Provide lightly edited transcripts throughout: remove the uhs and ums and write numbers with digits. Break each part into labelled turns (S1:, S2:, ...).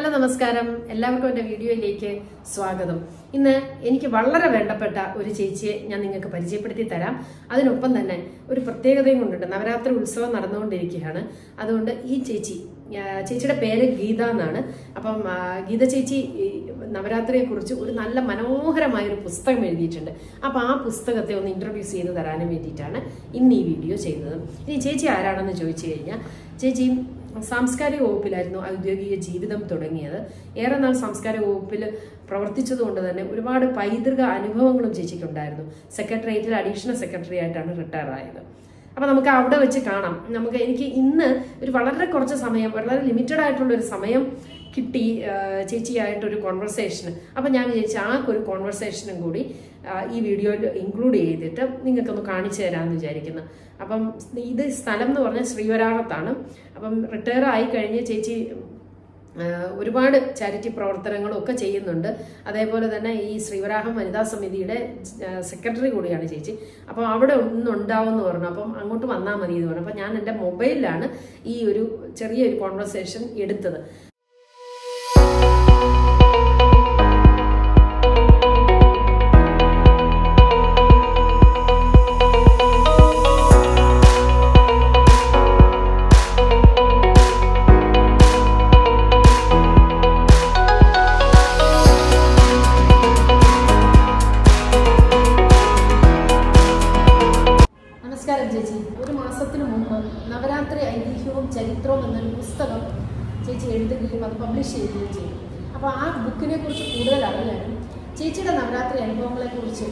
S1: Hello നമസ്കാരം, എല്ലാവർക്കും എൻ്റെ വീഡിയോയിലേക്ക് സ്വാഗതം. ഇന്ന് എനിക്ക് വളരെ വേണ്ടപ്പെട്ട ഒരു ചേച്ചിയെ ഞാൻ നിങ്ങൾക്ക് പരിചയപ്പെടുത്തി തരാം. അതിനൊപ്പം തന്നെ ഒരു പ്രത്യേകതയും കൊണ്ടുണ്ട്. നവരാത്രി ഉത്സവം നടന്നുകൊണ്ടിരിക്കുകയാണ്. അതുകൊണ്ട് ഈ ചേച്ചിയുടെ പേര് ഗീത എന്നാണ്. അപ്പം ഗീത ചേച്ചി നവരാത്രിയെ കുറിച്ച് ഒരു നല്ല മനോഹരമായ ഒരു പുസ്തകം എഴുതിയിട്ടുണ്ട്. അപ്പൊ ആ പുസ്തകത്തെ ഒന്ന് ഇൻട്രൊഡ്യൂസ് ചെയ്ത് തരാനും വേണ്ടിയിട്ടാണ് ഇന്ന് ഈ വീഡിയോ ചെയ്തത്. ഇനി ചേച്ചി ആരാണെന്ന് ചോദിച്ചു കഴിഞ്ഞാൽ, ചേച്ചി സാംസ്കാരിക വകുപ്പിലായിരുന്നു ഔദ്യോഗിക ജീവിതം തുടങ്ങിയത്. ഏറെ നാൾ സാംസ്കാരിക വകുപ്പിൽ പ്രവർത്തിച്ചതുകൊണ്ട് തന്നെ ഒരുപാട് പൈതൃക അനുഭവങ്ങളും ചേച്ചിക്കുണ്ടായിരുന്നു. സെക്രട്ടേറിയറ്റിൽ അഡീഷണൽ സെക്രട്ടറി ആയിട്ടാണ് റിട്ടയർ ആയത്. അപ്പൊ നമുക്ക് അവിടെ വെച്ച് കാണാം. എനിക്ക് ഇന്ന് ഒരു വളരെ കുറച്ച് സമയം, വളരെ ലിമിറ്റഡ് ആയിട്ടുള്ള ഒരു സമയം കിട്ടി ചേച്ചിയായിട്ടൊരു കോൺവെർസേഷൻ. അപ്പം ഞാൻ വിചാരിച്ചു ആ ഒരു കോൺവെർസേഷനും കൂടി ഈ വീഡിയോയിൽ ഇൻക്ലൂഡ് ചെയ്തിട്ട് നിങ്ങൾക്കൊന്ന് കാണിച്ചു തരാമെന്ന് വിചാരിക്കുന്നു. അപ്പം ഇത് സ്ഥലം എന്ന് പറഞ്ഞാൽ ശ്രീവരാഹത്താണ്. അപ്പം റിട്ടയർ ആയി കഴിഞ്ഞ് ചേച്ചി ഒരുപാട് ചാരിറ്റി പ്രവർത്തനങ്ങളും ഒക്കെ ചെയ്യുന്നുണ്ട്. അതേപോലെ തന്നെ ഈ ശ്രീവരാഹം വനിതാ സമിതിയുടെ സെക്രട്ടറി കൂടിയാണ് ചേച്ചി. അപ്പം അവിടെ ഒന്നുണ്ടാവുമെന്ന് പറഞ്ഞു. അപ്പം അങ്ങോട്ട് വന്നാൽ മതി എന്ന് പറഞ്ഞു. അപ്പം ഞാൻ എൻ്റെ മൊബൈലിലാണ് ഈ ഒരു ചെറിയൊരു കോൺവെർസേഷൻ എടുത്തത്. നമസ്കാരം ചേച്ചി. ഒരു മാസത്തിന് മുമ്പ് നവരാത്രി ഐതിഹ്യവും ചരിത്രവും എന്നൊരു പുസ്തകം ചേച്ചി എഴുതുകയും അത് പബ്ലിഷ് ചെയ്യുകയും ചെയ്തു. അപ്പോൾ ആ ബുക്കിനെ കുറിച്ച് കൂടുതൽ അറിയാനും ചേച്ചിയുടെ നവരാത്രി അനുഭവങ്ങളെ കുറിച്ച്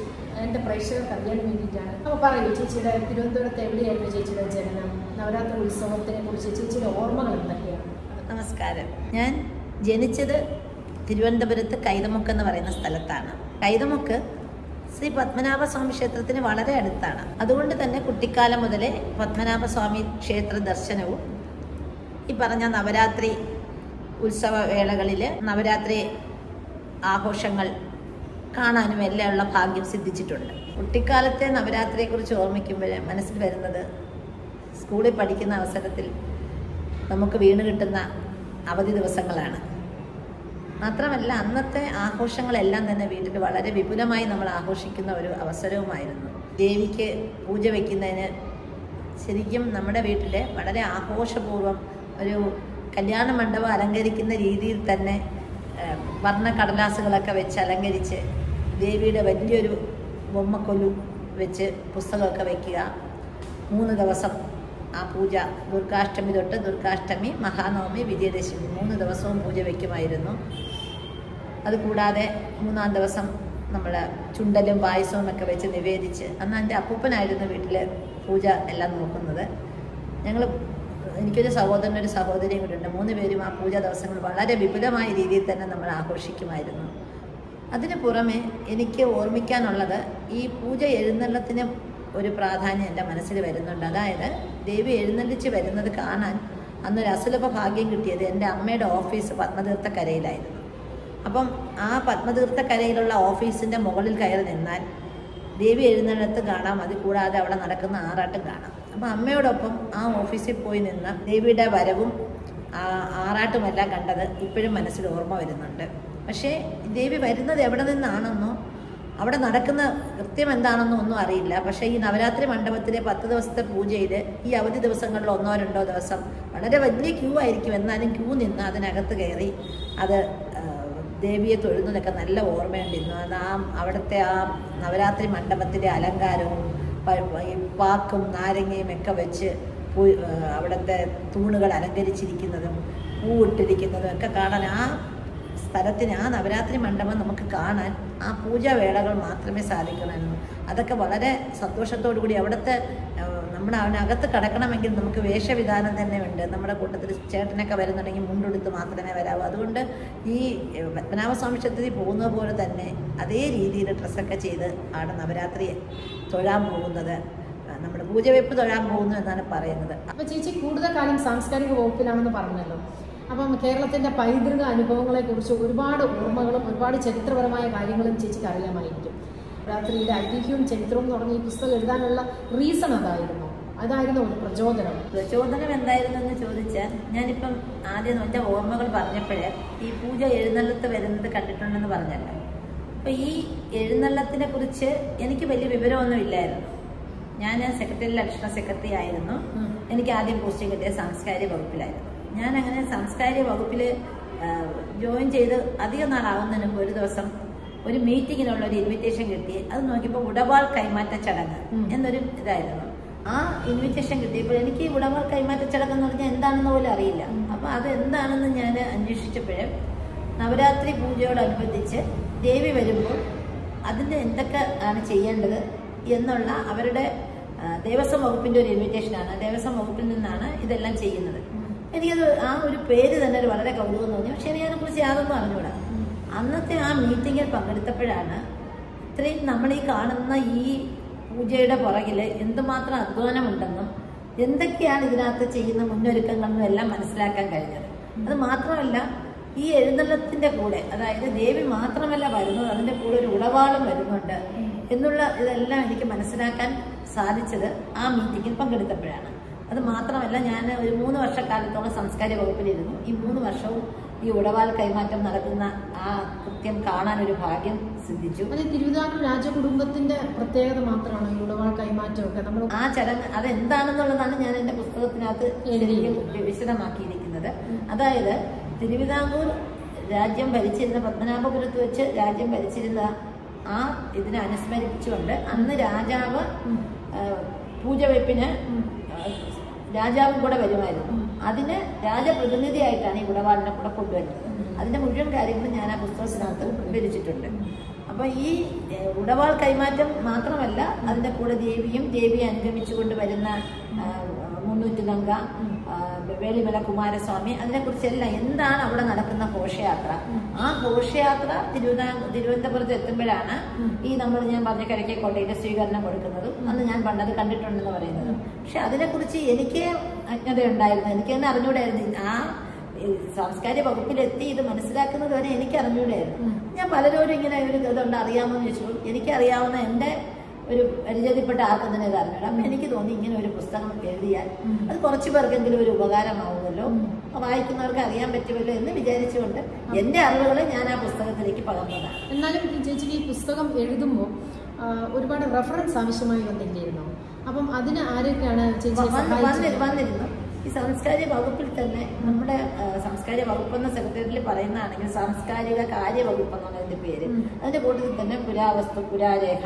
S1: എൻ്റെ പ്രേക്ഷകർക്ക് അറിയാൻ വേണ്ടിയിട്ടാണ്. അപ്പോൾ പറയൂ, ചേച്ചിയുടെ തിരുവനന്തപുരത്ത് എവിടെയായിരുന്നു ചേച്ചിയുടെ ജനനം? നവരാത്രി ഉത്സവത്തിനെ കുറിച്ച് ചേച്ചിയുടെ ഓർമ്മകൾ എന്തൊക്കെയാണ്?
S2: നമസ്കാരം. ഞാൻ ജനിച്ചത് തിരുവനന്തപുരത്ത് കൈതമുക്ക് എന്ന് പറയുന്ന സ്ഥലത്താണ്. കൈതമുക്ക് ശ്രീ പത്മനാഭസ്വാമി ക്ഷേത്രത്തിന് വളരെ അടുത്താണ്. അതുകൊണ്ട് തന്നെ കുട്ടിക്കാലം മുതലേ പത്മനാഭസ്വാമി ക്ഷേത്ര ദർശനവും ഈ പറഞ്ഞ നവരാത്രി ഉത്സവ വേളകളിൽ നവരാത്രി ആഘോഷങ്ങൾ കാണാനും എല്ലാം ഉള്ള ഭാഗ്യം സിദ്ധിച്ചിട്ടുണ്ട്. കുട്ടിക്കാലത്തെ നവരാത്രിയെക്കുറിച്ച് ഓർമ്മിക്കുമ്പോൾ മനസ്സിൽ വരുന്നത് സ്കൂളിൽ പഠിക്കുന്ന അവസരത്തിൽ നമുക്ക് വീണ് കിട്ടുന്ന അവധി ദിവസങ്ങളാണ്. മാത്രമല്ല, അന്നത്തെ ആഘോഷങ്ങളെല്ലാം തന്നെ വീട്ടിൽ വളരെ വിപുലമായി നമ്മൾ ആഘോഷിക്കുന്ന ഒരു അവസരവുമായിരുന്നു. ദേവിക്ക് പൂജ വയ്ക്കുന്നതിന് ശരിക്കും നമ്മുടെ വീട്ടിൽ വളരെ ആഘോഷപൂർവ്വം ഒരു കല്യാണ മണ്ഡപം അലങ്കരിക്കുന്ന രീതിയിൽ തന്നെ വർണ്ണ കടലാസുകളൊക്കെ വെച്ച് അലങ്കരിച്ച് ദേവിയുടെ വലിയൊരു ബൊമ്മക്കൊലു വെച്ച് പുസ്തകമൊക്കെ വയ്ക്കുക. 3 ദിവസം ആ പൂജ, ദുർഗാഷ്ടമി തൊട്ട് ദുർഗാഷ്ടമി, മഹാനവമി, വിജയദശമി 3 ദിവസവും പൂജ വയ്ക്കുമായിരുന്നു. അതുകൂടാതെ 3-ാം ദിവസം നമ്മൾ ചുണ്ടലും പായസവും ഒക്കെ വെച്ച് നിവേദിച്ച്, അന്ന് എൻ്റെ അപ്പൂപ്പനായിരുന്നു വീട്ടിൽ പൂജ എല്ലാം നോക്കുന്നത്. എനിക്കൊരു സഹോദരനും ഒരു സഹോദരിയും കൂടെ ഉണ്ട്. 3 പേരും ആ പൂജ ദിവസങ്ങൾ വളരെ വിപുലമായ രീതിയിൽ തന്നെ നമ്മൾ ആഘോഷിക്കുമായിരുന്നു. അതിന് പുറമെ എനിക്ക് ഓർമ്മിക്കാനുള്ളത്, ഈ പൂജ എഴുന്നള്ളത്തിന് ഒരു പ്രാധാന്യം എൻ്റെ മനസ്സിൽ വരുന്നുണ്ട്. അതായത് ദേവി എഴുന്നള്ളിച്ച് വരുന്നത് കാണാൻ അന്നൊരു അസുലഭ ഭാഗ്യം കിട്ടിയത് എൻ്റെ അമ്മയുടെ ഓഫീസ് പത്മതീർത്ഥക്കരയിലായിരുന്നു. അപ്പം ആ പത്മതീർത്ഥക്കരയിലുള്ള ഓഫീസിൻ്റെ മുകളിൽ കയറി നിന്നാൽ ദേവി എഴുന്നള്ളത്ത് കാണാം. അത് കൂടാതെ അവിടെ നടക്കുന്ന ആറാട്ടും കാണാം. അപ്പം അമ്മയോടൊപ്പം ആ ഓഫീസിൽ പോയി നിന്ന് ദേവിയുടെ വരവും ആറാട്ടുമെല്ലാം കണ്ടത് ഇപ്പോഴും മനസ്സിൽ ഓർമ്മ വരുന്നുണ്ട്. പക്ഷേ ദേവി വരുന്നത് എവിടെ നിന്നാണെന്നോ അവിടെ നടക്കുന്ന കൃത്യം എന്താണെന്നോ ഒന്നും അറിയില്ല. പക്ഷേ ഈ നവരാത്രി മണ്ഡപത്തിലെ 10 ദിവസത്തെ പൂജയിൽ ഈ അവധി ദിവസങ്ങളിൽ 1-2 ദിവസം വളരെ വലിയ ക്യൂ ആയിരിക്കും. എന്നാലും ക്യൂ നിന്ന് അതിനകത്ത് കയറി അത് ദേവിയെ തൊഴുന്നതൊക്കെ നല്ല ഓർമ്മയുണ്ടിരുന്നു. അത് അവിടുത്തെ ആ നവരാത്രി മണ്ഡപത്തിലെ അലങ്കാരവും പാക്കും നാരങ്ങയും ഒക്കെ വെച്ച് അവിടുത്തെ തൂണുകൾ അലങ്കരിച്ചിരിക്കുന്നതും പൂവിട്ടിരിക്കുന്നതും ഒക്കെ കാണാൻ, ആ സ്ഥലത്തിന്, ആ നവരാത്രി മണ്ഡപം നമുക്ക് കാണാൻ ആ പൂജാവേളകൾ മാത്രമേ സാധിക്കണമായിരുന്നു. അതൊക്കെ വളരെ സന്തോഷത്തോടു കൂടി അവിടുത്തെ നമ്മുടെ അവനകത്ത് കടക്കണമെങ്കിൽ നമുക്ക് വേഷവിധാനം തന്നെ ഉണ്ട്. നമ്മുടെ കൂട്ടത്തിൽ ചേട്ടനൊക്കെ വരുന്നുണ്ടെങ്കിൽ മുണ്ടെടുത്ത് മാത്രമേ വരാവൂ. അതുകൊണ്ട് ഈ പത്മനാഭസ്വാമി ക്ഷേത്രത്തിൽ പോകുന്നത് പോലെ തന്നെ അതേ രീതിയിൽ ഡ്രസ്സൊക്കെ ചെയ്ത് അവിടെ നവരാത്രി തൊഴാൻ പോകുന്നത്, നമ്മുടെ പൂജവെപ്പ് തൊഴാൻ പോകുന്നു എന്നാണ് പറയുന്നത്.
S1: അപ്പോൾ ചേച്ചി കൂടുതൽ കാലം സാംസ്കാരിക വകുപ്പിലാണെന്ന് പറഞ്ഞല്ലോ. അപ്പം കേരളത്തിൻ്റെ പൈതൃക അനുഭവങ്ങളെ കുറിച്ച് ഒരുപാട് ഓർമ്മകളും ഒരുപാട് ചരിത്രപരമായ കാര്യങ്ങളും ചേച്ചിക്ക് അറിയാമായിരിക്കും. രാത്രിയുടെ ഐതിഹ്യവും ചരിത്രവും എന്ന് പറഞ്ഞ ഈ പുസ്തകം എഴുതാനുള്ള റീസൺ അതായിരുന്നു. അതായിരുന്നു ഒരു പ്രചോദനം.
S2: പ്രചോദനം എന്തായിരുന്നു എന്ന് ചോദിച്ചാൽ, ഞാനിപ്പം ആദ്യം എൻ്റെ ഓർമ്മകൾ പറഞ്ഞപ്പോഴേ ഈ പൂജ എഴുന്നള്ളത്ത് വരുന്നത് കണ്ടിട്ടുണ്ടെന്ന് പറഞ്ഞല്ലോ. അപ്പൊ ഈ എഴുന്നള്ളത്തിനെ കുറിച്ച് എനിക്ക് വലിയ വിവരമൊന്നും ഇല്ലായിരുന്നു. ഞാൻ സെക്രട്ടറിയിൽ അഡീഷണൽ സെക്രട്ടറി ആയിരുന്നു. എനിക്ക് ആദ്യം പോസ്റ്റിംഗ് കിട്ടിയ സാംസ്കാരിക വകുപ്പിലായിരുന്നു. ഞാൻ അങ്ങനെ സാംസ്കാരിക വകുപ്പിൽ ജോയിൻ ചെയ്ത് അധികം നാളാവുന്നതിന് മുമ്പ് ഒരു ദിവസം ഒരു മീറ്റിങ്ങിനുള്ള ഒരു ഇൻവിറ്റേഷൻ കിട്ടി. അത് നോക്കിയപ്പോൾ ഉടവാൾ കൈമാറ്റ ചടങ്ങ് എന്നൊരു ഇതായിരുന്നു. ആ ഇൻവിറ്റേഷൻ കിട്ടിയപ്പോൾ എനിക്ക് ഉടവാൾ കൈമാറ്റ ചടങ്ങ് എന്ന് പറഞ്ഞാൽ എന്താണെന്ന് പോലും അറിയില്ല. അപ്പൊ അത് എന്താണെന്ന് ഞാൻ അന്വേഷിച്ചപ്പോഴും നവരാത്രി പൂജയോടനുബന്ധിച്ച് ദേവി വരുമ്പോൾ അതിന് എന്തൊക്കെ ആണ് ചെയ്യേണ്ടത് എന്നുള്ള അവരുടെ ദേവസ്വം വകുപ്പിന്റെ ഒരു ഇൻവിറ്റേഷനാണ്. ദേവസ്വം വകുപ്പിൽ നിന്നാണ് ഇതെല്ലാം ചെയ്യുന്നത്. എനിക്കത് ആ ഒരു പേര് തന്നെ ഒരു വളരെ കൗതുകം തോന്നി. പക്ഷെ അതിനെ കുറിച്ച് യാതൊന്നും അറിഞ്ഞൂടാ. അന്നത്തെ ആ മീറ്റിങ്ങിൽ പങ്കെടുത്തപ്പോഴാണ് ഇത്രയും നമ്മൾ ഈ കാണുന്ന ഈ പൂജയുടെ പുറകില് എന്തുമാത്രം അധ്വാനമുണ്ടെന്നും എന്തൊക്കെയാണ് ഇതിനകത്ത് ചെയ്യുന്ന മുന്നൊരുക്കങ്ങളെന്നും എല്ലാം മനസ്സിലാക്കാൻ കഴിഞ്ഞത്. അത് മാത്രമല്ല, ഈ എഴുന്നള്ളത്തിന്റെ കൂടെ, അതായത് ദേവി മാത്രമല്ല വരുന്നത്, അതിന്റെ കൂടെ ഒരു ഉടവാളും വരുന്നുണ്ട് എന്നുള്ള ഇതെല്ലാം എനിക്ക് മനസ്സിലാക്കാൻ സാധിച്ചത് ആ മീറ്റിങ്ങിൽ പങ്കെടുത്തപ്പോഴാണ്. അത് മാത്രമല്ല, ഞാൻ ഒരു 3 വർഷക്കാലത്തോളം സംസ്കാര വകുപ്പിലിരുന്നു. ഈ 3 വർഷവും ഈ ഉടവാൾ കൈമാറ്റം നടക്കുന്ന ആ കൃത്യം കാണാനൊരു ഭാഗ്യം സിദ്ധിച്ചു.
S1: അത് തിരുവിതാംകൂർ രാജകുടുംബത്തിന്റെ പ്രത്യേകത മാത്രമാണ് ഈ ഉടവാൾ കൈമാറ്റമൊക്കെ. നമ്മൾ
S2: ആ ചടങ്ങ് അതെന്താണെന്നുള്ളതാണ് ഞാൻ എന്റെ പുസ്തകത്തിനകത്ത് വിശദമാക്കിയിരിക്കുന്നത്. അതായത് തിരുവിതാംകൂർ രാജ്യം ഭരിച്ചിരുന്ന, പത്മനാഭപുരത്ത് വെച്ച് രാജ്യം ഭരിച്ചിരുന്ന ആ ഇതിനെ അനുസ്മരിച്ചുകൊണ്ട് അന്ന് രാജാവ് പൂജവെപ്പിന് രാജാവും കൂടെ വരുമായിരുന്നു. അതിന് രാജപ്രതിനിധിയായിട്ടാണ് ഈ ഉടവാളിനെ കൂടെ കൊണ്ടുവരുന്നത്. അതിന്റെ മുഴുവൻ കാര്യങ്ങളും ഞാൻ ആ പുസ്തകത്തിനകത്ത് വിവരിച്ചിട്ടുണ്ട്. അപ്പൊ ഈ ഉടവാൾ കൈമാറ്റം മാത്രമല്ല, അതിന്റെ കൂടെ ദേവിയെ അനുഗമിച്ചുകൊണ്ട് വരുന്ന മുന്നൂറ്റുനങ്ക, വേളിമല കുമാരസ്വാമി, അതിനെക്കുറിച്ചെല്ലാം എന്താണ് അവിടെ നടക്കുന്ന ഘോഷയാത്ര. ആ ഘോഷയാത്ര തിരുവനന്തപുരത്ത് എത്തുമ്പോഴാണ് ഈ ഞാൻ പറഞ്ഞ കിഴക്കേക്കോട്ടയിലെ സ്വീകരണം കൊടുക്കുന്നതും അന്ന് ഞാൻ പണ്ടത് കണ്ടിട്ടുണ്ടെന്ന് പറയുന്നത്. പക്ഷെ അതിനെക്കുറിച്ച് എനിക്ക് അജ്ഞതയുണ്ടായിരുന്നു. എനിക്ക് തന്നെ അറിഞ്ഞൂടായിരുന്നു. ആ സാംസ്കാരിക വകുപ്പിലെത്തി ഇത് മനസ്സിലാക്കുന്നത് വരെ എനിക്ക് അറിഞ്ഞൂടായിരുന്നു. ഞാൻ പലരോടും ഇങ്ങനെ ഒരു ഇതുണ്ട് അറിയാമോ എന്ന് ചോദിച്ചപ്പോൾ എനിക്കറിയാവുന്ന എൻ്റെ ഒരു പരിചയപ്പെട്ട ആർക്കും തന്നെ ഇത് അറിഞ്ഞൂടാ. അപ്പം എനിക്ക് തോന്നി ഇങ്ങനെ ഒരു പുസ്തകം എഴുതിയാൽ അത് കുറച്ചു പേർക്കെങ്കിലും ഒരു ഉപകാരമാവുമല്ലോ, വായിക്കുന്നവർക്ക് അറിയാൻ പറ്റുമല്ലോ എന്ന് വിചാരിച്ചുകൊണ്ട് എൻ്റെ അറിവുകളെ ഞാൻ ആ പുസ്തകത്തിലേക്ക് പകർന്നതാണ്.
S1: എന്നാലും ചേച്ചിക്ക് ഈ പുസ്തകം എഴുതുമ്പോൾ ഒരുപാട് റെഫറൻസ് ആവശ്യമായി വന്നില്ലായിരുന്നോ? അപ്പം അതിന് ആരൊക്കെയാണ് ചേച്ചി
S2: വന്നിരുന്നു? ഈ സാംസ്കാരിക വകുപ്പിൽ തന്നെ നമ്മുടെ സാംസ്കാരിക വകുപ്പെന്ന സെക്രട്ടറിയിൽ പറയുന്നതാണെങ്കിൽ സാംസ്കാരിക കാര്യവകുപ്പ് എന്നാണ് അതിന്റെ പേര്. അതിന്റെ കൂട്ടത്തിൽ തന്നെ പുരാവസ്തു, പുരാരേഖ,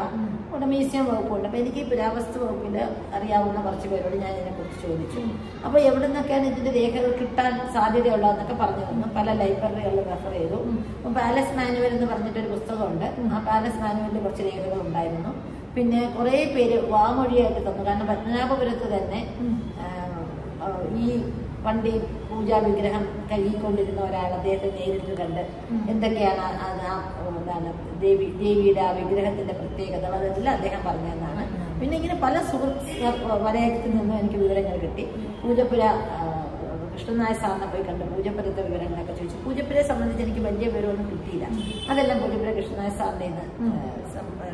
S2: അവിടെ മ്യൂസിയം വകുപ്പുണ്ട്. അപ്പൊ എനിക്ക് ഈ പുരാവസ്തു വകുപ്പിൽ അറിയാവുന്ന കുറച്ച് പേരോട് ഞാൻ ഇതിനെക്കുറിച്ച് ചോദിച്ചു. അപ്പൊ എവിടെ നിന്നൊക്കെയാണ് ഇതിന്റെ രേഖകൾ കിട്ടാൻ സാധ്യതയുള്ളതെന്നൊക്കെ പറഞ്ഞു തന്നു. പല ലൈബ്രറികളിൽ റെഫർ ചെയ്തു. അപ്പൊ പാലസ് മാനുവൽ എന്ന് പറഞ്ഞിട്ടൊരു പുസ്തകമുണ്ട്. ആ പാലസ് മാനുവലിൽ കുറച്ച് രേഖകൾ ഉണ്ടായിരുന്നു. പിന്നെ കുറെ പേര് വാമൊഴിയായിട്ട് തന്നു. കാരണം പത്മനാഭപുരത്ത് തന്നെ ഈ പണ്ട് ഈ പൂജാ വിഗ്രഹം കഴുകിക്കൊണ്ടിരുന്ന ഒരാൾ അദ്ദേഹത്തെ നേരിട്ട് കണ്ട് എന്തൊക്കെയാണ് എന്താണ് ദേവിയുടെ ആ വിഗ്രഹത്തിന്റെ പ്രത്യേകത അതെല്ലാം അദ്ദേഹം പറഞ്ഞതെന്നാണ്. പിന്നെ ഇങ്ങനെ പല സുഹൃത്ത് വലയത്തിൽ നിന്നും എനിക്ക് വിവരങ്ങൾ കിട്ടി. പൂജപ്പുര കൃഷ്ണനായ സാറിനെ പോയി കണ്ട് പൂജപ്പുരത്തെ വിവരങ്ങളൊക്കെ ചോദിച്ചു. പൂജപ്പുരയെ സംബന്ധിച്ച് എനിക്ക് വലിയ വിവരമൊന്നും കിട്ടിയില്ല. അതെല്ലാം പൂജപ്പുര കൃഷ്ണനായ സാറിനെ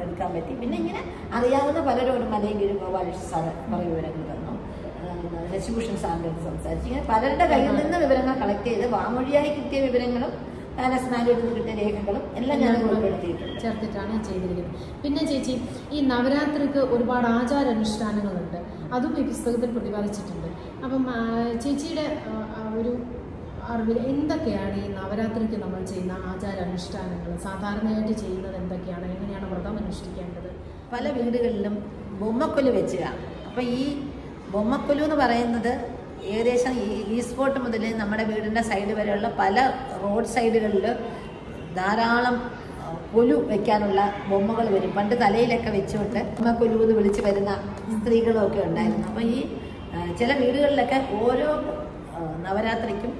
S2: എടുക്കാൻ പറ്റി. പിന്നെ ഇങ്ങനെ അറിയാവുന്ന പലരോടും മലയഗിരി ഗോപാലകൃഷ്ണ സാറ് കുറെ വിവരങ്ങൾ തന്നു. ശശിഭൂഷൺ സാറിൻ്റെ സംസാരിച്ച് ഇങ്ങനെ പലരുടെ കയ്യിൽ നിന്ന് വിവരങ്ങൾ കളക്ട് ചെയ്ത് വാമൊഴിയായി കിട്ടിയ വിവരങ്ങളും പാലസ് മാനുവലിൽ നിന്ന് കിട്ടിയ രേഖകളും എല്ലാം ഞാൻ ഉൾപ്പെടുത്തിയിട്ടുണ്ട്,
S1: ചേർത്തിട്ടാണ് ചെയ്തിരിക്കുന്നത്. പിന്നെ ചേച്ചി, ഈ നവരാത്രിക്ക് ഒരുപാട് ആചാരാനുഷ്ഠാനങ്ങളുണ്ട്, അതും ഈ പുസ്തകത്തിൽ പ്രതിപാദിച്ചിട്ടുണ്ട്. അപ്പം ചേച്ചിയുടെ ഒരു അറിവിൽ എന്തൊക്കെയാണ് ഈ നവരാത്രിക്ക് നമ്മൾ ചെയ്യുന്ന ആചാരാനുഷ്ഠാനങ്ങൾ? സാധാരണയായിട്ട് ചെയ്യുന്നത് എന്തൊക്കെയാണ്? എങ്ങനെയാണ് വ്രതം അനുഷ്ഠിക്കേണ്ടത്?
S2: പല വീടുകളിലും ബൊമ്മക്കൊലു വെച്ച് കാണും. അപ്പം ഈ ബൊമ്മക്കൊലു എന്ന് പറയുന്നത് ഏകദേശം ഈ സ്പോട്ട് മുതൽ നമ്മുടെ വീടിൻ്റെ സൈഡ് വരെയുള്ള പല റോഡ് സൈഡുകളിൽ ധാരാളം കൊലു വെക്കാനുള്ള ബൊമ്മകൾ വരും. പണ്ട് തലയിലൊക്കെ വെച്ചുകൊണ്ട് ബൊമ്മക്കൊലു എന്ന് വിളിച്ച് വരുന്ന സ്ത്രീകളും ഒക്കെ ഉണ്ടായിരുന്നു. അപ്പോൾ ഈ ചില വീടുകളിലൊക്കെ ഓരോ നവരാത്രിക്കും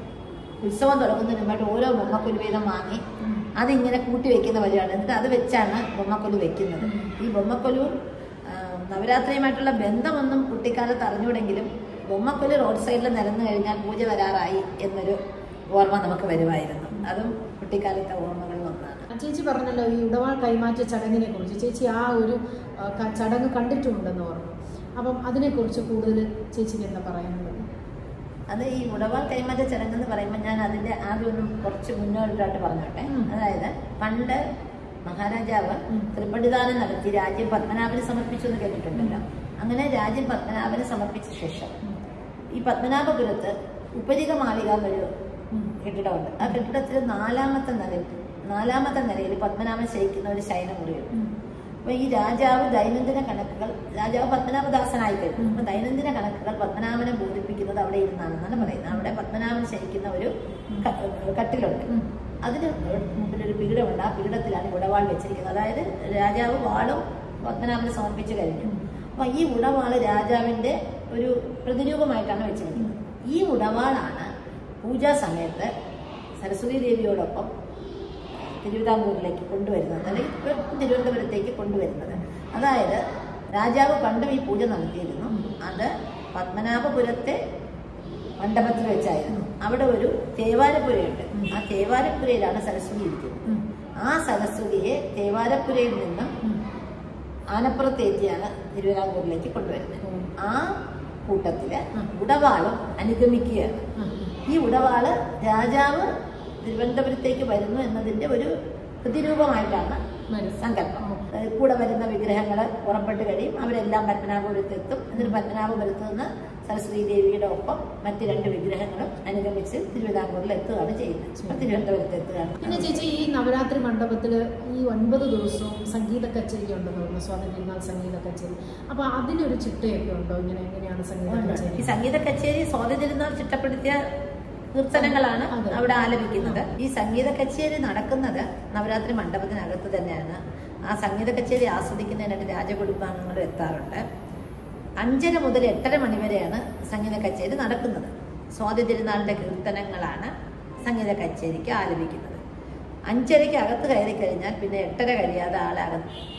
S2: ഉത്സവം തുടങ്ങുന്നതിന് മുമ്പായിട്ട് ഓരോ ബൊമ്മക്കൊലു വീതം വാങ്ങി അതിങ്ങനെ കൂട്ടി വെക്കുന്ന വഴിയാണ്. എന്നിട്ട് അത് വെച്ചാണ് ബൊമ്മക്കൊലു വെക്കുന്നത്. ഈ ബൊമ്മക്കൊലു നവരാത്രിയുമായിട്ടുള്ള ബന്ധമൊന്നും കുട്ടിക്കാലത്ത് അറിഞ്ഞൂടെങ്കിലും ബൊമ്മക്കൊലു റോഡ് സൈഡിൽ നിരന്നു കഴിഞ്ഞാൽ പൂജ വരാറായി എന്നൊരു ഓർമ്മ നമുക്ക് വരുമായിരുന്നു. അതും കുട്ടിക്കാലത്തെ ഓർമ്മകളിൽ ഒന്നാണ്.
S1: ചേച്ചി പറഞ്ഞല്ലോ ഈ ഉടവാൾ കൈമാറ്റ ചടങ്ങിനെ കുറിച്ച്. ചേച്ചി ആ ഒരു ചടങ്ങ് കണ്ടിട്ടുണ്ടെന്ന് പറഞ്ഞു. അപ്പം അതിനെക്കുറിച്ച് കൂടുതൽ ചേച്ചിക്ക് എന്താ പറയാനുള്ളത്?
S2: അത് ഈ ഉടവാൾ കൈമാറ്റ ചടങ്ങെന്ന് പറയുമ്പോൾ ഞാൻ അതിന്റെ ആദ്യം ഒന്നും കുറച്ച് മുന്നോട്ടായിട്ട് പറഞ്ഞോട്ടെ. അതായത് പണ്ട് മഹാരാജാവ് ത്രിപടിദാനം നടത്തി രാജ്യം പത്മനാഭന് സമർപ്പിച്ചു എന്ന് കേട്ടിട്ടുണ്ടല്ലോ. അങ്ങനെ രാജ്യം പത്മനാഭന് സമർപ്പിച്ച ശേഷം ഈ പത്മനാഭപുരത്ത് ഉപരിക മാളിക എന്നൊരു കെട്ടിടമുണ്ട്. ആ കെട്ടിടത്തിൽ നാലാമത്തെ നിലയിൽ പത്മനാഭൻ ശയിക്കുന്ന ഒരു ശയനമുറിയുണ്ട്. അപ്പൊ ഈ രാജാവ് ദൈനംദിന കണക്കുകൾ, രാജാവ് പത്മനാഭദാസനായി കഴിഞ്ഞു. അപ്പൊ ദൈനംദിന കണക്കുകൾ പത്മനാഭനെ ബോധിപ്പിക്കുന്നത് അവിടെ ഇരുന്നാണെന്നാണ് പറയുന്നത്. അവിടെ പത്മനാഭൻ ശയിക്കുന്ന ഒരു കട്ടിലുണ്ട്. അതിന് മുമ്പിലൊരു പീഠമുണ്ട്. ആ പീഠത്തിലാണ് ഉടവാൾ വെച്ചിരിക്കുന്നത്. അതായത് രാജാവ് വാളും പത്മനാഭന് സമർപ്പിച്ചു കഴിഞ്ഞു. അപ്പൊ ഈ ഉടവാള് രാജാവിന്റെ ഒരു പ്രതിരൂപമായിട്ടാണ് വെച്ചിരിക്കുന്നത്. ഈ ഉടവാളാണ് പൂജാ സമയത്ത് സരസ്വതി ദേവിയോടൊപ്പം തിരുവിതാംകൂറിലേക്ക് കൊണ്ടുവരുന്നത്, അല്ലെങ്കിൽ തിരുവനന്തപുരത്തേക്ക് കൊണ്ടുവരുന്നത്. അതായത് രാജാവ് പണ്ടും ഈ പൂജ നടത്തിയിരുന്നു. അത് പത്മനാഭപുരത്തെ മണ്ഡപത്തിൽ വെച്ചായിരുന്നു. അവിടെ ഒരു തേവാരപ്പുരയുണ്ട്. ആ തേവാരപ്പുരയിലാണ് സരസ്വതി ഇരിക്കുന്നത്. ആ സരസ്വതിയെ തേവാരപ്പുരയിൽ നിന്നും ആനപ്പുറത്തേറ്റിയാണ് തിരുവിതാംകൂറിലേക്ക് കൊണ്ടുവരുന്നത്. ആ കൂട്ടത്തില് ഉടവാളും അനുഗമിക്കുകയാണ്. ഈ ഉടവാള് രാജാവ് തിരുവനന്തപുരത്തേക്ക് വരുന്നു എന്നതിന്റെ ഒരു പ്രതിരൂപമായിട്ടാണ് സങ്കല്പം. കൂടെ വരുന്ന വിഗ്രഹങ്ങൾ പുറപ്പെട്ട് കഴിയും. അവരെല്ലാം പത്മനാഭപുരത്തെത്തും. എന്നിട്ട് പത്മനാഭപുരത്ത് നിന്ന് സരസ്വതി ദേവിയുടെ ഒപ്പം മറ്റ് 2 വിഗ്രഹങ്ങളും അനുഗമിച്ച് തിരുവിതാംകൂറിൽ എത്തുകയാണ് ചെയ്യുന്നത്. തിരുവനന്തപുരത്ത് എത്തുകയാണ്.
S1: പിന്നെ ചേച്ചി, ഈ നവരാത്രി മണ്ഡപത്തില് ഈ 9 ദിവസവും സംഗീത കച്ചേരി ഉണ്ടെന്ന് പറഞ്ഞു, സ്വാതന്ത്ര്യനാൾ സംഗീത കച്ചേരി. അപ്പൊ അതിനൊരു ചിട്ടയൊക്കെ ഉണ്ടോ? എങ്ങനെയാണ് സംഗീത കച്ചേരി?
S2: ഈ സംഗീത കച്ചേരി സ്വാതന്ത്ര്യനാൾ ചിട്ടപ്പെടുത്തിയ കീർത്തനങ്ങളാണ് അവിടെ ആലപിക്കുന്നത്. ഈ സംഗീത കച്ചേരി നടക്കുന്നത് നവരാത്രി മണ്ഡപത്തിനകത്ത് തന്നെയാണ്. ആ സംഗീത കച്ചേരി ആസ്വദിക്കുന്നതിനായിട്ട് രാജകുടുംബാംഗങ്ങളും എത്താറുണ്ട്. 5:30 മുതൽ 8:30 മണി വരെയാണ് സംഗീത കച്ചേരി നടക്കുന്നത്. സ്വാതന്ത്ര്യനാളിന്റെ കീർത്തനങ്ങളാണ് സംഗീത കച്ചേരിക്ക് ആലപിക്കുന്നത്. 5:30 അകത്ത് കയറി കഴിഞ്ഞാൽ പിന്നെ 8:30 കഴിയാതെ ആളെ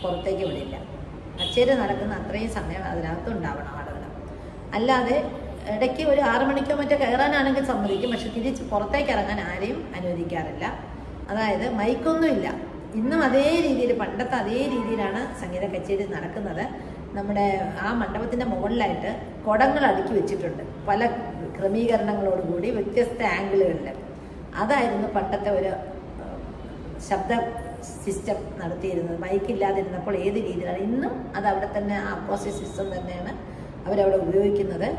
S2: പുറത്തേക്ക് വിടില്ല. കച്ചേരി നടക്കുന്ന അത്രയും സമയം അതിനകത്ത് ഉണ്ടാവണം ആളുകൾ. അല്ലാതെ ഇടയ്ക്ക് ഒരു 6 മണിക്കോ മറ്റോ കയറാനാണെങ്കിൽ സമ്മതിക്കും. പക്ഷെ തിരിച്ച് പുറത്തേക്ക് ഇറങ്ങാൻ ആരെയും അനുവദിക്കാറില്ല. അതായത് മൈക്കൊന്നുമില്ല. ഇന്നും അതേ രീതിയിൽ, പണ്ടത്തെ അതേ രീതിയിലാണ് സംഗീത കച്ചേരി നടക്കുന്നത്. നമ്മുടെ ആ മണ്ഡപത്തിന്റെ മുകളിലായിട്ട് കുടങ്ങൾ അടുക്കി വെച്ചിട്ടുണ്ട്, പല ക്രമീകരണങ്ങളോടുകൂടി വ്യത്യസ്ത ആംഗിളുകളിൽ. അതായിരുന്നു പണ്ടത്തെ ഒരു ശബ്ദ സിസ്റ്റം നടത്തിയിരുന്നത്. മൈക്കില്ലാതിരുന്നപ്പോൾ ഏത് രീതിയിലാണ്. ഇന്നും അത് അവിടെ തന്നെ ആ അക്കോസ്റ്റിക് സിസ്റ്റം തന്നെയാണ് അവരവിടെ ഉപയോഗിക്കുന്നത്.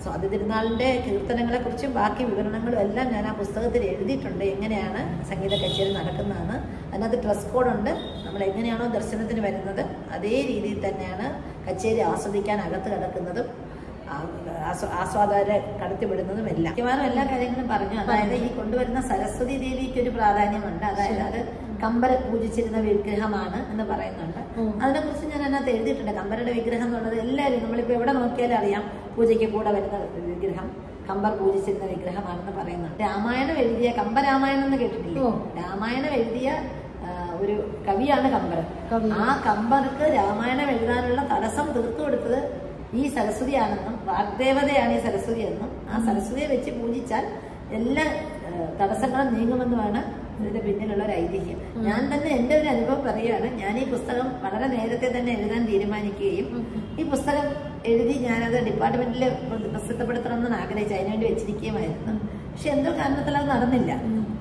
S2: സ്വാതന്ത്ര്യനാളിന്റെ കീർത്തനങ്ങളെ കുറിച്ചും ബാക്കി വിവരണങ്ങളും എല്ലാം ഞാൻ ആ പുസ്തകത്തിൽ എഴുതിയിട്ടുണ്ട്. എങ്ങനെയാണ് സംഗീത കച്ചേരി നടക്കുന്നതെന്ന്. അതിനകത്ത് ഡ്രസ് കോഡുണ്ട്. നമ്മൾ എങ്ങനെയാണോ ദർശനത്തിന് വരുന്നത് അതേ രീതിയിൽ തന്നെയാണ് കച്ചേരി ആസ്വദിക്കാൻ അകത്ത് കിടക്കുന്നതും ആസ്വാദകരെ കടത്തിവിടുന്നതും എല്ലാം. മിക്കവാറും എല്ലാ കാര്യങ്ങളും പറഞ്ഞു. അതായത് ഈ കൊണ്ടുവരുന്ന സരസ്വതി ദേവിക്ക് ഒരു പ്രാധാന്യമുണ്ട്. അതായത് അത് കമ്പർ പൂജിച്ചിരുന്ന വിഗ്രഹമാണ് എന്ന് പറയുന്നുണ്ട്. അതിനെക്കുറിച്ച് ഞാൻ അതിനകത്ത് എഴുതിയിട്ടുണ്ട്. കമ്പരുടെ വിഗ്രഹം എന്നുള്ളത് എല്ലാവരും നമ്മളിപ്പോൾ എവിടെ നോക്കിയാലും അറിയാം. പൂജയ്ക്ക് കൂടെ വരുന്ന വിഗ്രഹം കമ്പർ പൂജിച്ചിരുന്ന വിഗ്രഹമാണെന്ന് പറയുന്നുണ്ട്. രാമായണം എഴുതിയ കമ്പരാമായണം എന്ന് കേട്ടിട്ടില്ലേ? രാമായണം എഴുതിയ ഒരു കവിയാണ് കമ്പർ. ആ കമ്പർക്ക് രാമായണം എഴുതാനുള്ള തടസ്സം തീർത്തു കൊടുത്തത് ഈ സരസ്വതിയാണെന്നും വാഗ്ദേവതയാണ് ഈ സരസ്വതി എന്നും ആ സരസ്വതിയെ വെച്ച് പൂജിച്ചാൽ എല്ലാ തടസ്സങ്ങളും നീങ്ങുമെന്നുമാണ് ഇതിന്റെ പിന്നിലുള്ള ഒരു ഐതിഹ്യം. ഞാൻ തന്നെ എന്റെ ഒരു അനുഭവം പറയുകയാണ്. ഞാൻ ഈ പുസ്തകം വളരെ നേരത്തെ തന്നെ എഴുതാൻ തീരുമാനിക്കുകയും ഈ പുസ്തകം എഴുതി ഞാനത് ഡിപ്പാർട്ട്മെന്റിൽ പ്രസിദ്ധപ്പെടുത്തണമെന്ന് ആഗ്രഹിച്ച് അതിനുവേണ്ടി വെച്ചിരിക്കുകയുമായിരുന്നു. പക്ഷെ എന്തോ കാരണത്തിൽ അത് നടന്നില്ല.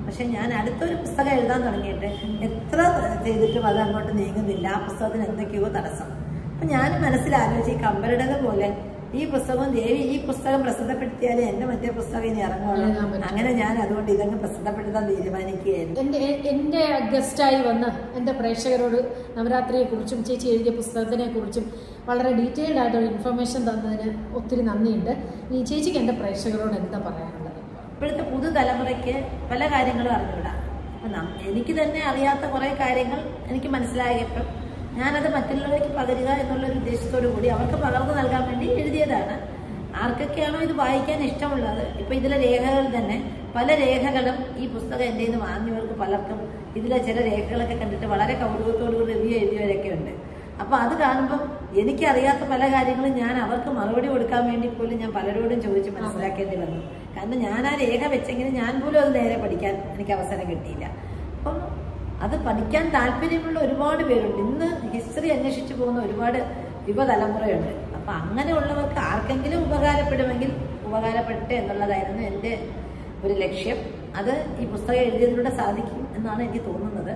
S2: പക്ഷെ ഞാൻ അടുത്തൊരു പുസ്തകം എഴുതാൻ തുടങ്ങിയിട്ട് എത്ര ചെയ്തിട്ടും അത് അങ്ങോട്ട് നീങ്ങുന്നില്ല. ആ പുസ്തകത്തിന് എന്തൊക്കെയോ തടസ്സം. അപ്പൊ ഞാൻ മനസ്സിലാലോചിച്ച് ഈ കമ്പരുടേത് പോലെ ഈ പുസ്തകം ദേവി ഈ പുസ്തകം പ്രസിദ്ധപ്പെടുത്തിയാലേ എന്റെ മറ്റേ പുസ്തകം ഇനി ഇറങ്ങുള്ളൂ. അങ്ങനെ ഞാൻ അതുകൊണ്ട് ഇതങ്ങ് പ്രസിദ്ധപ്പെടുത്താൻ തീരുമാനിക്കുകയായിരുന്നു.
S1: എന്റെ ഗസ്റ്റായി വന്ന് എന്റെ പ്രേക്ഷകരോട് നവരാത്രിയെ കുറിച്ചും ചേച്ചി എഴുതിയ പുസ്തകത്തിനെ കുറിച്ചും വളരെ ഡീറ്റെയിൽഡ് ആയിട്ടുള്ള ഇൻഫർമേഷൻ തന്നതിന് ഒത്തിരി നന്ദിയുണ്ട്. ഈ ചേച്ചിക്ക് എന്റെ പ്രേക്ഷകരോട് എന്താ പറയാനുള്ളത്?
S2: ഇപ്പോഴത്തെ പുതുതലമുറയ്ക്ക് പല കാര്യങ്ങളും അറിഞ്ഞൂടാ. എനിക്ക് തന്നെ അറിയാത്ത കുറെ കാര്യങ്ങൾ എനിക്ക് മനസ്സിലായപ്പോൾ ഞാനത് മറ്റുള്ളവർക്ക് പകരുക എന്നുള്ളൊരു ഉദ്ദേശത്തോടു കൂടി അവർക്ക് പകർന്നു നൽകാൻ വേണ്ടി എഴുതിയതാണ്. ആർക്കൊക്കെയാണോ ഇത് വായിക്കാൻ ഇഷ്ടമുള്ളത്, ഇപ്പൊ ഇതിലെ രേഖകൾ തന്നെ പല രേഖകളും ഈ പുസ്തകം എൻ്റെ നിന്ന് വാങ്ങിയവർക്ക് പലർക്കും ഇതിലെ ചില രേഖകളൊക്കെ കണ്ടിട്ട് വളരെ കൗതുകത്തോടുകൂടി റിവ്യൂ എഴുതിയവരൊക്കെ ഉണ്ട്. അപ്പൊ അത് കാണുമ്പം എനിക്കറിയാത്ത പല കാര്യങ്ങളും ഞാൻ അവർക്ക് മറുപടി കൊടുക്കാൻ വേണ്ടി പോലും ഞാൻ പലരോടും ചോദിച്ച് മനസ്സിലാക്കേണ്ടി വന്നു. കാരണം ഞാൻ ആ രേഖ വെച്ചെങ്കിലും ഞാൻ പോലും അത് നേരെ പഠിക്കാൻ എനിക്ക് അവസരം കിട്ടിയില്ല. അപ്പം അത് പഠിക്കാൻ താല്പര്യമുള്ള ഒരുപാട് പേരുണ്ട്. ഇന്ന് ഹിസ്റ്ററി അന്വേഷിച്ചു പോകുന്ന ഒരുപാട് യുവതലമുറയുണ്ട്. അപ്പം അങ്ങനെയുള്ളവർക്ക് ആർക്കെങ്കിലും ഉപകാരപ്പെടുമെങ്കിൽ ഉപകാരപ്പെടട്ടെ എന്നുള്ളതായിരുന്നു എൻ്റെ ഒരു ലക്ഷ്യം. അത് ഈ പുസ്തകം എഴുതിയതിലൂടെ സാധിക്കും എന്നാണ് എനിക്ക് തോന്നുന്നത്.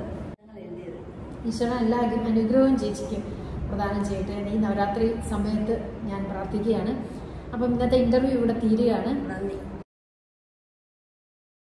S2: എഴുതിയത്
S1: ഈശ്വരൻ എല്ലാ അനുഗ്രഹവും ചേച്ചിക്കും പ്രദാനം ചെയ്യട്ടെ. ഈ നവരാത്രി സമയത്ത് ഞാൻ പ്രാർത്ഥിക്കുകയാണ്. അപ്പം ഇന്നത്തെ ഇന്റർവ്യൂ ഇവിടെ തീരുകയാണ്.
S2: നന്ദി.